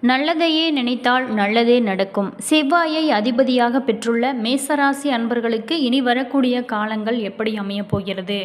நல்லதையே நினைத்தால் நல்லதே நடக்கும். செவ்வாயை அதிபதியாக பெற்றுள்ள மேசராசி அன்பர்களுக்கு இனி வரக்கூடிய காலங்கள் எப்படி அமையப் போகிறது?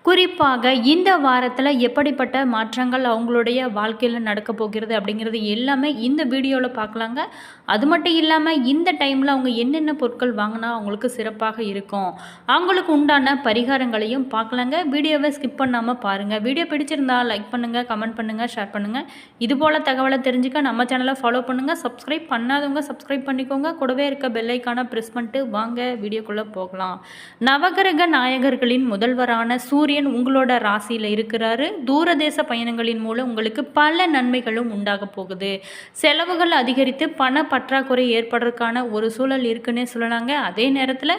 குறிப்பாக இந்த வாரத்தில் எப்படிப்பட்ட மாற்றங்கள் அவங்களுடைய வாழ்க்கையில் நடக்க போகிறது அப்படிங்கிறது எல்லாமே இந்த வீடியோவில் பார்க்கலாங்க. அது மட்டும் இல்லாமல் இந்த டைமில் அவங்க என்னென்ன பொருட்கள் வாங்கினா அவங்களுக்கு சிறப்பாக இருக்கும், அவங்களுக்கு உண்டான பரிகாரங்களையும் பார்க்கலாங்க. வீடியோவை ஸ்கிப் பண்ணாமல் பாருங்கள். வீடியோ பிடிச்சிருந்தா லைக் பண்ணுங்கள், கமெண்ட் பண்ணுங்கள், ஷேர் பண்ணுங்கள். இதுபோல் தகவலை தெரிஞ்சுக்க நம்ம சேனலை ஃபாலோ பண்ணுங்கள். சப்ஸ்கிரைப் பண்ணாதவங்க சப்ஸ்கிரைப் பண்ணிக்கோங்க. கூடவே இருக்க பெல்லைக்கான ப்ரெஸ் பண்ணிட்டு வாங்க வீடியோக்குள்ளே போகலாம். நவகிரக நாயகர்களின் முதல்வரான சூரியன் உங்களோட ராசியில் இருக்கிறாரு. தூரதேச பயணங்களின் மூலம் உங்களுக்கு பல நன்மைகளும் உண்டாக போகுது. செலவுகள் அதிகரித்து பண பற்றாக்குறை ஏற்படுறதுக்கான ஒரு சூழல் இருக்குன்னே சொல்லலாங்க. அதே நேரத்தில்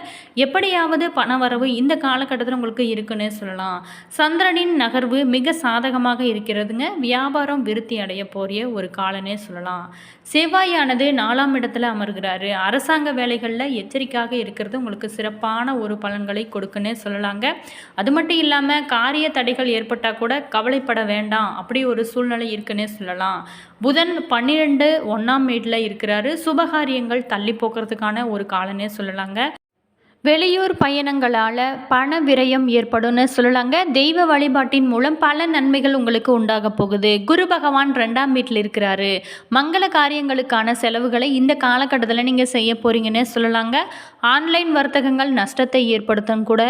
எப்படியாவது பண வரவு இந்த காலகட்டத்தில் உங்களுக்கு இருக்குன்னே சொல்லலாம். சந்திரனின் நகர்வு மிக சாதகமாக இருக்கிறதுங்க. வியாபாரம் விருத்தி அடைய போறிய ஒரு காலனே சொல்லலாம். செவ்வாயானது 4ஆம் இடத்துல அமர்கிறாரு. அரசாங்க வேலைகளில் எச்சரிக்கையாக இருக்கிறது உங்களுக்கு சிறப்பான ஒரு பலன்களை கொடுக்குன்னே சொல்லலாங்க. அது மட்டும் இல்லாமல் காரிய தடைகள் ஏற்பட்டால் கூட கவலைப்பட வேண்டாம், அப்படி ஒரு சூழ்நிலை இருக்குன்னே சொல்லலாம். புதன் 12 1ஆம் வீட்டில் இருக்கிறாரு. சுபகாரியங்கள் தள்ளி போக்குறதுக்கான ஒரு காலனே சொல்லலாங்க. வெளியூர் பயணங்களால் பண விரயம் ஏற்படும்னு சொல்லலாங்க. தெய்வ வழிபாட்டின் மூலம் பல நன்மைகள் உங்களுக்கு உண்டாக போகுது. குரு பகவான் 2ஆம் வீட்டில் இருக்கிறாரு. மங்கள காரியங்களுக்கான செலவுகளை இந்த காலகட்டத்தில் நீங்கள் செய்ய போகிறீங்கன்னு சொல்லலாங்க. ஆன்லைன் வர்த்தகங்கள் நஷ்டத்தை ஏற்படுத்தும் கூட.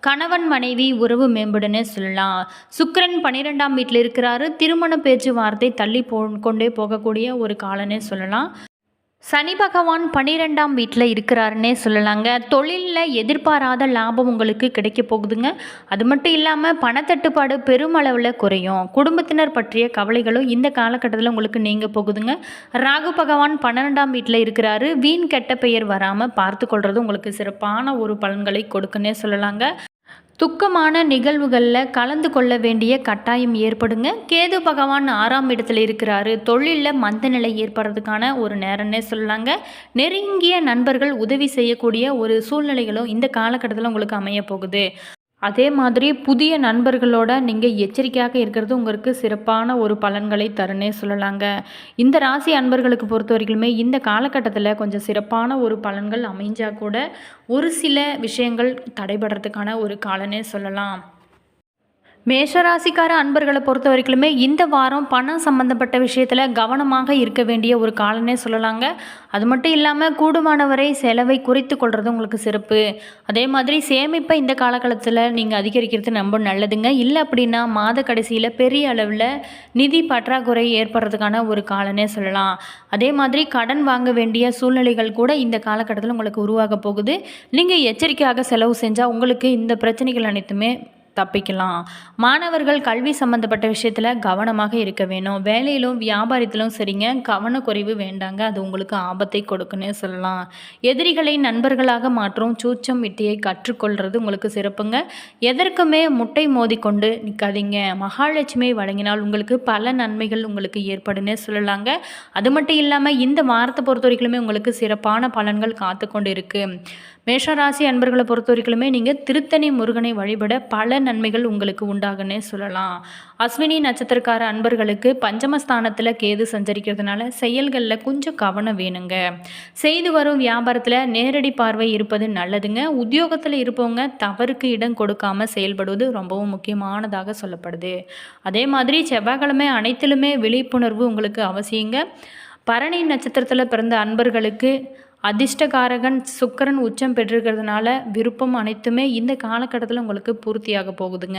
கணவன் மனைவி உறவு மேம்படுன்னு சொல்லலாம். சுக்கிரன் 12ஆம் வீட்டில் இருக்கிறாரு. திருமண பேச்சுவார்த்தை தள்ளி கொண்டே போகக்கூடிய ஒரு காலனே சொல்லலாம். சனி பகவான் 12ஆம் வீட்டில் இருக்கிறாருன்னே சொல்லலாங்க. தொழிலில் எதிர்பாராத லாபம் உங்களுக்கு கிடைக்க போகுதுங்க. அது மட்டும் இல்லாமல் பணத்தட்டுப்பாடு பெருமளவில் குறையும். குடும்பத்தினர் பற்றிய கவலைகளும் இந்த காலகட்டத்தில் உங்களுக்கு நீங்க போகுதுங்க. ராகு பகவான் 12ஆம் வீட்டில் இருக்கிறாரு. வீண் கெட்ட பெயர் வராமல் பார்த்து கொள்வது உங்களுக்கு சிறப்பான ஒரு பலன்களை கொடுக்குன்னே சொல்லலாங்க. துக்கமான நிகழ்வுகளில் கலந்து கொள்ள வேண்டிய கட்டாயம் ஏற்படுங்க. கேது பகவான் 6ஆம் இடத்துல இருக்கிறாரு. தொழிலில் மந்த நிலை ஏற்படுறதுக்கான ஒரு நேரம்னே சொல்லலாங்க. நெருங்கிய நண்பர்கள் உதவி செய்யக்கூடிய ஒரு சூழ்நிலைகளும் இந்த காலகட்டத்தில் உங்களுக்கு அமைய போகுது. அதே மாதிரி புதிய நண்பர்களோட நீங்கள் எச்சரிக்கையாக இருக்கிறது உங்களுக்கு சிறப்பான ஒரு பலன்களை தருன்னே சொல்லலாங்க. இந்த ராசி அன்பர்களுக்கு பொறுத்த வரைக்குமே இந்த காலகட்டத்தில் கொஞ்சம் சிறப்பான ஒரு பலன்கள் அமைஞ்சா கூட ஒரு சில விஷயங்கள் தடைபடுறதுக்கான ஒரு காலனே சொல்லலாம். மேஷராசிக்கார அன்பர்களை பொறுத்த வரைக்குமே இந்த வாரம் பணம் சம்பந்தப்பட்ட விஷயத்தில் கவனமாக இருக்க வேண்டிய ஒரு காலனே சொல்லலாங்க. அது மட்டும் இல்லாமல் கூடுமானவரை செலவை குறைத்து கொள்வது உங்களுக்கு சிறப்பு. அதே மாதிரி சேமிப்பை இந்த காலகட்டத்தில் நீங்கள் அதிகரிக்கிறது ரொம்ப நல்லதுங்க. இல்லை அப்படின்னா மாத கடைசியில் பெரிய அளவில் நிதி பற்றாக்குறை ஏற்படுறதுக்கான ஒரு காலனே சொல்லலாம். அதே மாதிரி கடன் வாங்க வேண்டிய சூழ்நிலைகள் கூட இந்த காலகட்டத்தில் உங்களுக்கு உருவாக போகுது. நீங்கள் எச்சரிக்கையாக செலவு செஞ்சால் உங்களுக்கு இந்த பிரச்சனைகள் அனைத்துமே தப்பிக்கலாம். மாணவர்கள் கல்வி சம்பந்தப்பட்ட விஷயத்தில் கவனமாக இருக்க வேணும். வேலையிலும் வியாபாரத்திலும் சரிங்க, கவனக்குறைவு வேண்டாங்க. அது உங்களுக்கு ஆபத்தை கொடுக்குன்னு சொல்லலாம். எதிரிகளை நண்பர்களாக மாற்றும் சூச்சம் விட்டியை கற்றுக்கொள்வது உங்களுக்கு சிறப்புங்க. எதற்குமே முட்டை மோதி கொண்டு நிற்காதீங்க. மகாலட்சுமியை வழங்கினால் உங்களுக்கு பல நன்மைகள் உங்களுக்கு ஏற்படுன்னு சொல்லலாங்க. அது மட்டும் இல்லாமல் இந்த வாரத்தை பொறுத்த வரைக்குமே உங்களுக்கு சிறப்பான பலன்கள் காத்து கொண்டு இருக்கு. மேஷராசி அன்பர்களை பொறுத்த வரைக்குமே நீங்கள் திருத்தணி முருகனை வழிபட பல நன்மைகள் உங்களுக்கு உண்டாகுன்னே சொல்லலாம். அஸ்வினி நட்சத்திரக்கார அன்பர்களுக்கு பஞ்சமஸ்தானத்தில் கேது சஞ்சரிக்கிறதுனால செயல்களில் கொஞ்சம் கவனம் வேணுங்க. செய்து வரும் வியாபாரத்தில் நேரடி பார்வை இருப்பது நல்லதுங்க. உத்தியோகத்தில் இருப்பவங்க தவறுக்கு இடம் கொடுக்காமல் செயல்படுவது ரொம்பவும் முக்கியமானதாக சொல்லப்படுது. அதே மாதிரி செவ்வாய்க்கிழமை அனைத்திலுமே விழிப்புணர்வு உங்களுக்கு அவசியங்க. பரணி நட்சத்திரத்தில் பிறந்த அன்பர்களுக்கு அதிர்ஷ்டகாரகன் சுக்கிரன் உச்சம் பெற்றிருக்கிறதுனால விருப்பம் அனைத்துமே இந்த காலகட்டத்தில் உங்களுக்கு பூர்த்தியாக போகுதுங்க.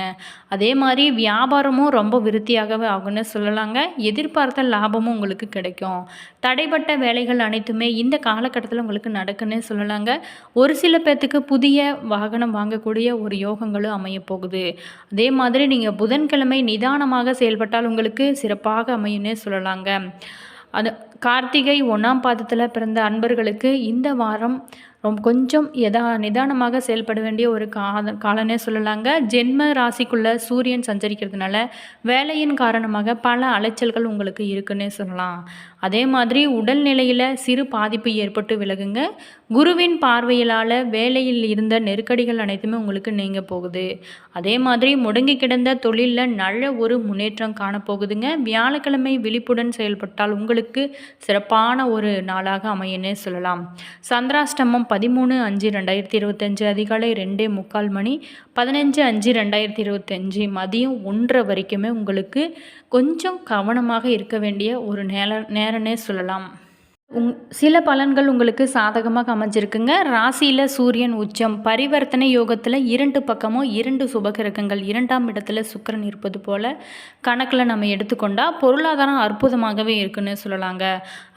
அதே மாதிரி வியாபாரமும் ரொம்ப விருத்தியாகவே ஆகுன்னு சொல்லலாங்க. எதிர்பார்த்த லாபமும் உங்களுக்கு கிடைக்கும். தடைப்பட்ட வேலைகள் அனைத்துமே இந்த காலகட்டத்தில் உங்களுக்கு நடக்குன்னு சொல்லலாங்க. ஒரு சில பேர்த்துக்கு புதிய வாகனம் வாங்கக்கூடிய ஒரு யோகங்களும் அமைய போகுது. அதே மாதிரி நீங்கள் புதன்கிழமை நிதானமாக செயல்பட்டால் உங்களுக்கு சிறப்பாக அமையுன்னே சொல்லலாங்க. அது கார்த்திகை 1ஆம் பாதத்தில் பிறந்த அன்பர்களுக்கு இந்த வாரம் கொஞ்சம் நிதானமாக செயல்பட வேண்டிய ஒரு காலனே சொல்லலாங்க. ஜென்ம ராசிக்குள்ள சூரியன் சஞ்சரிக்கிறதுனால வேலையின் காரணமாக பல அலைச்சல்கள் உங்களுக்கு இருக்குன்னே சொல்லலாம். அதே மாதிரி உடல்நிலையில் சிறு பாதிப்பு ஏற்பட்டு விலகுங்க. குருவின் பார்வையிலால் வேலையில் இருந்த நெருக்கடிகள் அனைத்துமே உங்களுக்கு நீங்க போகுது. அதே மாதிரி முடங்கி கிடந்த தொழிலில் நல்ல ஒரு முன்னேற்றம் காணப்போகுதுங்க. வியாழக்கிழமை விழிப்புடன் செயல்பட்டால் உங்களுக்கு சிறப்பான ஒரு நாளாக அமையனே சொல்லலாம். சந்திராஷ்டமம் 13/5/2025 அதிகாலை 2:45 மணி, 15/5/2025 மதியம் 1:30 வரைக்குமே உங்களுக்கு கொஞ்சம் கவனமாக இருக்க வேண்டிய ஒரு நேரம்னே சொல்லலாம். சில பலன்கள் உங்களுக்கு சாதகமாக அமைஞ்சிருக்குங்க. ராசியில் சூரியன் உச்சம், பரிவர்த்தனை யோகத்தில் 2 பக்கமும் 2 சுபகிரகங்கள், 2ஆம் இடத்துல சுக்கிரன் இருப்பது போல் கணக்கில் நம்ம எடுத்துக்கொண்டால் பொருளாதாரம் அற்புதமாகவே இருக்குன்னு சொல்லலாங்க.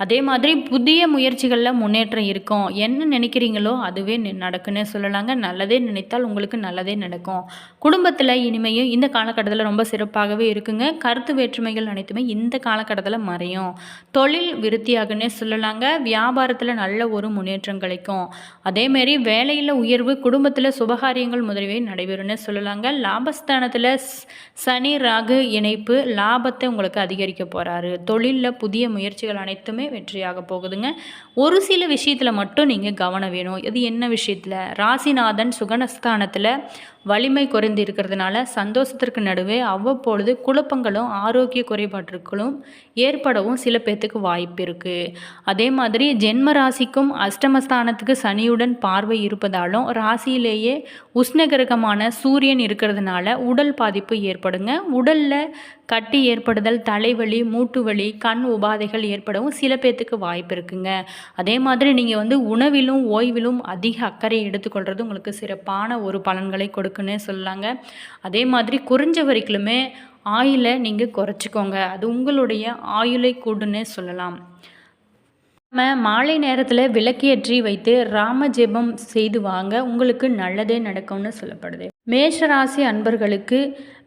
அதே மாதிரி புதிய முயற்சிகளில் முன்னேற்றம் இருக்கும். என்ன நினைக்கிறீங்களோ அதுவே நடக்குன்னு சொல்லலாங்க. நல்லதே நினைத்தால் உங்களுக்கு நல்லதே நடக்கும். குடும்பத்தில் இனிமையும் இந்த காலகட்டத்தில் ரொம்ப சிறப்பாகவே இருக்குங்க. கருத்து வேற்றுமைகள் அனைத்துமே இந்த காலகட்டத்தில் மறையும். தொழில் விருத்தியாகனே சொல்லலாம். வியாபாரத்தில் நல்ல ஒரு முன்னேற்றம் கிடைக்கும். அதேமாரி வேலையில் உயர்வு, குடும்பத்தில் சுபகாரியங்கள் முதலியவை நடைபெறும்னு சொல்லலாங்க. லாபஸ்தானத்தில் சனி ராகு இணைப்பு லாபத்தை உங்களுக்கு அதிகரிக்க போகிறாரு. தொழிலில் புதிய முயற்சிகள் அனைத்துமே வெற்றியாக போகுதுங்க. ஒரு சில விஷயத்தில் மட்டும் நீங்கள் கவனம் வேணும். இது என்ன விஷயத்தில்? ராசிநாதன் சுகனஸ்தானத்தில் வலிமை குறைந்து இருக்கிறதுனால சந்தோஷத்திற்கு நடுவே அவ்வப்பொழுது குழப்பங்களும் ஆரோக்கிய குறைபாட்டிற்களும் ஏற்படவும் சில பேர்த்துக்கு வாய்ப்பு இருக்குது. அதே மாதிரி ஜென்ம ராசிக்கும் அஷ்டமஸ்தானத்துக்கு சனியுடன் பார்வை இருப்பதாலும் ராசியிலேயே உஷ்ணகிரகமான சூரியன் இருக்கிறதுனால உடல் பாதிப்பு ஏற்படுங்க. உடலில் கட்டி ஏற்படுதல், தலைவலி, மூட்டு வலி, கண் உபாதைகள் ஏற்படவும் சில பேர்த்துக்கு வாய்ப்பு இருக்குங்க. அதே மாதிரி நீங்கள் உணவிலும் ஓய்விலும் அதிக அக்கறை எடுத்துக்கொள்வது உங்களுக்கு சிறப்பான ஒரு பலன்களை கொடுக்குன்னே சொல்லலாங்க. அதே மாதிரி குறைஞ்ச வரைக்குமே ஆயுளை நீங்கள் குறைச்சிக்கோங்க. அது உங்களுடைய ஆயுளை கூடுன்னே சொல்லலாம். நம்ம மாலை நேரத்தில் விளக்கேற்றி வைத்து ராம ஜெபம் செய்து வாங்க, உங்களுக்கு நல்லதே நடக்கும்னு சொல்லப்படுது. மேஷராசி அன்பர்களுக்கு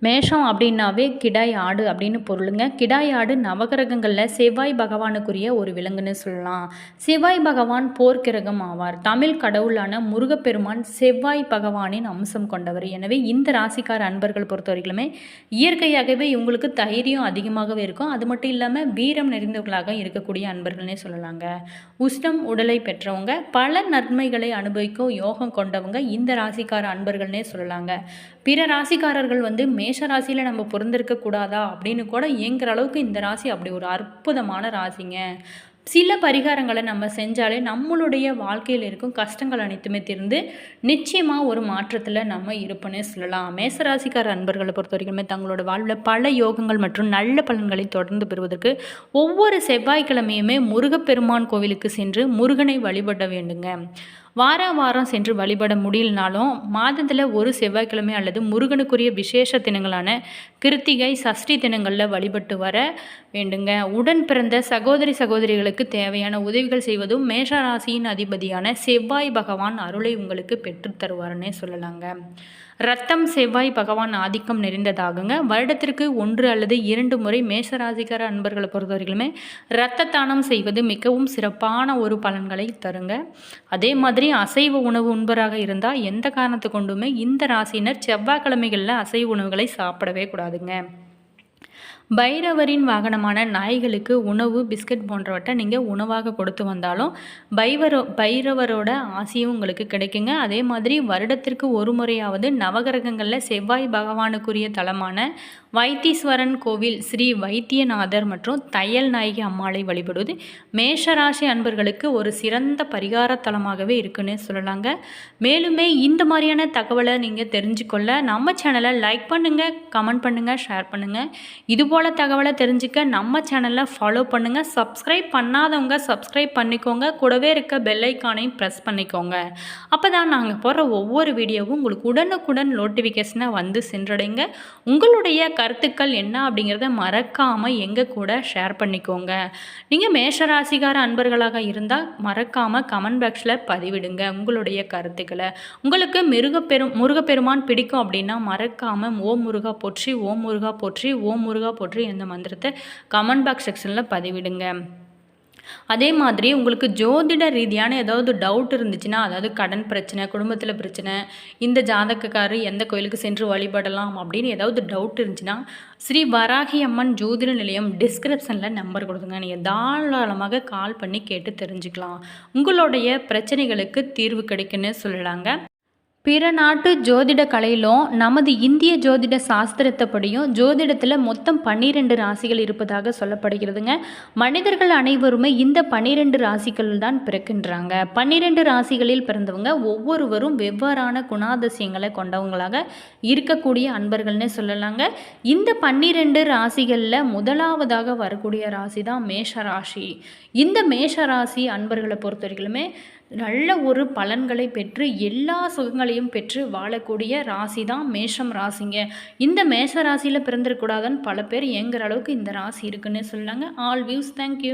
மேஷம் அப்படின்னாவே கிடாய் ஆடு அப்படின்னு பொருளுங்க. கிடாய் ஆடு நவகிரகங்களில் செவ்வாய் பகவானுக்குரிய ஒரு விலங்குன்னு சொல்லலாம். செவ்வாய் பகவான் போர்க்கிரகம் ஆவார். தமிழ் கடவுளான முருகப்பெருமான் செவ்வாய் பகவானின் அம்சம் கொண்டவர். எனவே இந்த ராசிக்கார அன்பர்கள் பொறுத்தவரைக்குமே இயற்கையாகவே இவங்களுக்கு தைரியம் அதிகமாகவே இருக்கும். அது மட்டும் இல்லாமல் வீரம் நிறைந்தவர்களாக இருக்கக்கூடிய அன்பர்கள்னே சொல்லலாங்க. உஷ்ணம் உடலை பெற்றவங்க, பல நன்மைகளை அனுபவிக்கும் யோகம் கொண்டவங்க இந்த ராசிக்கார அன்பர்கள்னே சொல்லலாங்க. பிற ராசிக்காரர்கள் மேஷ ராசியில் நம்ம பொருந்திருக்க கூடாதா அப்படின்னு கூட ஏங்குற அளவுக்கு இந்த ராசி அப்படி ஒரு அற்புதமான ராசிங்க. சில பரிகாரங்களை நம்ம செஞ்சாலே நம்மளுடைய வாழ்க்கையில் இருக்கும் கஷ்டங்கள் அனைத்துமே தீர்ந்து நிச்சயமாக ஒரு மாற்றத்தில் நம்ம இருப்போன்னே சொல்லலாம். மேசராசிக்கார அன்பர்களை பொறுத்த வரைக்குமே தங்களோட வாழ்வில் பல யோகங்கள் மற்றும் நல்ல பலன்களை தொடர்ந்து பெறுவதற்கு ஒவ்வொரு செவ்வாய்க்கிழமையுமே முருகப்பெருமான் கோவிலுக்கு சென்று முருகனை வழிபட வேண்டுங்க. வாரம் சென்று வழிபட முடியலனாலும் மாதத்தில் ஒரு செவ்வாய்க்கிழமை அல்லது முருகனுக்குரிய விசேஷ தினங்களான கிருத்திகை, சஷ்டி தினங்களில் வழிபட்டு வர வேண்டுங்க. உடன் பிறந்த சகோதரிகளுக்கு தேவையான உதவிகள் செய்வதும் மேஷராசியின் அதிபதியான செவ்வாய் பகவான் அருளை உங்களுக்கு பெற்றுத்தருவார்னே சொல்லலாங்க. ரத்தம் செவ்வாய் பகவான் ஆதிக்கம் நிறைந்ததாகுங்க. வருடத்திற்கு 1 அல்லது 2 முறை மேஷராசிக்கார அன்பர்களை பொறுத்தவரைக்குமே இரத்த தானம் செய்வது மிகவும் சிறப்பான ஒரு பலன்களை தருங்க. அதே மாதிரி அசைவ உணவு உண்பராக இருந்தால் எந்த காரணத்தை கொண்டுமே இந்த ராசியினர் செவ்வாய்க்கிழமைகளில் அசைவ உணவுகளை சாப்பிடவே கூடாதுங்க. பைரவரின் வாகனமான நாய்களுக்கு உணவு, பிஸ்கட் போன்றவற்றை நீங்கள் உணவாக கொடுத்து வந்தாலும் பைரவரோட ஆசையும் உங்களுக்கு கிடைக்குங்க. அதே மாதிரி வருடத்திற்கு ஒரு முறையாவது நவகிரகங்களில் செவ்வாய் பகவானுக்குரிய தலமான வைத்தீஸ்வரன் கோவில், ஸ்ரீ வைத்தியநாதர் மற்றும் தையல் நாயகி அம்மாளை வழிபடுவது மேஷராசி அன்பர்களுக்கு ஒரு சிறந்த பரிகார தலமாகவே இருக்குன்னு சொல்லலாங்க. மேலுமே இந்த மாதிரியான தகவலை நீங்கள் தெரிஞ்சுக்கொள்ள நம்ம சேனலை லைக் பண்ணுங்கள், கமெண்ட் பண்ணுங்கள், ஷேர் பண்ணுங்கள். இதுபோல் தகவலை தெரிஞ்சுக்க நம்ம சேனலை ஃபாலோ பண்ணுங்கள். சப்ஸ்கிரைப் பண்ணாதவங்க சப்ஸ்கிரைப் பண்ணிக்கோங்க. கூடவே இருக்க பெல் ஐக்கானையும் ப்ரெஸ் பண்ணிக்கோங்க. அப்போ தான் நாங்கள் போடுற ஒவ்வொரு வீடியோவும் உங்களுக்கு உடனுக்குடன் நோட்டிஃபிகேஷனாக வந்து சென்றடைங்க. உங்களுடைய கருத்துக்கள் என்ன அப்படிங்கிறத மறக்காமல் எங்கள் கூட ஷேர் பண்ணிக்கோங்க. நீங்கள் மேஷராசிக்கார அன்பர்களாக இருந்தால் மறக்காமல் கமெண்ட் பாக்ஸில் பதிவிடுங்க உங்களுடைய கருத்துக்களை. உங்களுக்கு முருகப்பெருமான் பிடிக்கும் அப்படின்னா மறக்காமல் ஓம் முருகா போற்றி, ஓம் முருகா போற்றி, ஓம் முருகா போற்றி என்ற மந்திரத்தை கமெண்ட் பாக்ஸ் செக்ஷனில் பதிவிடுங்க. அதே மாதிரி உங்களுக்கு ஜோதிட ரீதியான ஏதாவது டவுட் இருந்துச்சுன்னா, அதாவது கடன் பிரச்சனை, குடும்பத்தில பிரச்சனை, இந்த ஜாதகக்காரர் எந்த கோயிலுக்கு சென்று வழிபடலாம் அப்படின்னு ஏதாவது டவுட் இருந்துச்சுன்னா, ஸ்ரீ வராகி அம்மன் ஜோதிட நிலையம் டிஸ்கிரிப்ஷனில் நம்பர் கொடுத்துங்க. நீங்கள் தாராளமாக கால் பண்ணி கேட்டு தெரிஞ்சுக்கலாம். உங்களுடைய பிரச்சனைகளுக்கு தீர்வு கிடைக்குன்னு சொல்லலாங்க. பிற நாட்டு ஜோதிட கலையிலும் நமது இந்திய ஜோதிட சாஸ்திரத்தைப்படியும் ஜோதிடத்தில் மொத்தம் 12 ராசிகள் இருப்பதாக சொல்லப்படுகிறதுங்க. மனிதர்கள் அனைவருமே இந்த 12 ராசிகள் தான் பிறக்கின்றாங்க. 12 ராசிகளில் பிறந்தவங்க ஒவ்வொருவரும் வெவ்வேறான குணாதிசயங்களை கொண்டவங்களாக இருக்கக்கூடிய அன்பர்கள்னே சொல்லலாங்க. இந்த 12 ராசிகளில் முதலாவதாக வரக்கூடிய ராசி தான் மேஷ ராசி. இந்த மேஷ ராசி அன்பர்களை பொறுத்தவரையிலுமே நல்ல ஒரு பலன்களை பெற்று எல்லா சுகங்களையும் பெற்று வாழக்கூடிய ராசி தான் மேஷம் ராசிங்க. இந்த மேஷ ராசியில் பிறந்திருக்கூடாதுன்னு பல பேர் ஏங்குற அளவுக்கு இந்த ராசி இருக்குன்னு சொல்லாங்க. All views. தேங்க்யூ.